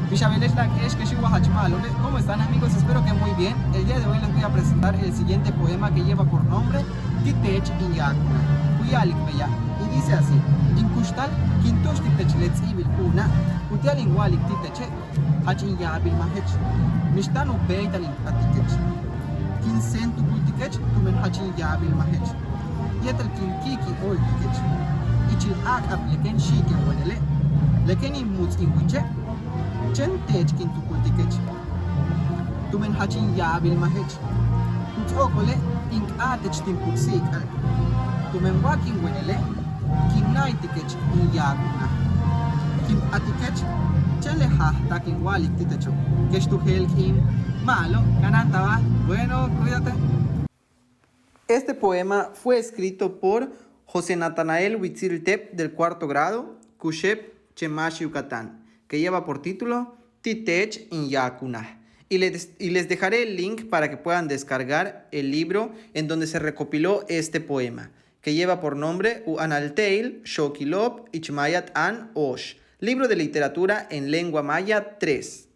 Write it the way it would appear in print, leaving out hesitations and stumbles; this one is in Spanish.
¿Cómo están, amigos? Espero que muy bien. El día de hoy les voy a presentar el siguiente poema que lleva por nombre Titech Inyakuna. Y dice así: Inkushtal, Kintosh Titech Let's Evil Una, Utialin Walik Titeche, Hachin Yabil Mahech, Mishtanu Beitalin Atikech, Kinsentu Kultikech, Tumen Hachin Yabil Mahech, Yetel Kinkiki Ol Tikech, Ichil Ak Apleken Shiken Wenele, Lekeni Muts Inguche, Chen Tech Kintu Kultikech, Tumen Hachin Yabil Mahech, Utokole, Ink Atech Timpusik, Tumen Wakin Wenele, Kim Naitikech Inyakuna, Kim Atikech, Cheleha Takin Walik Titecho, Kestu Helkim, Malo, Ganantaba, bueno, cuídate. Este poema fue escrito por José Natanael Huitziltep del cuarto grado, Cushep, Chemash, Yucatán, que lleva por título Titech Inyakuna. Y les dejaré el link para que puedan descargar el libro en donde se recopiló este poema, que lleva por nombre Uanalteil, Shokilop, Ichmayat An Osh, libro de literatura en lengua maya 3.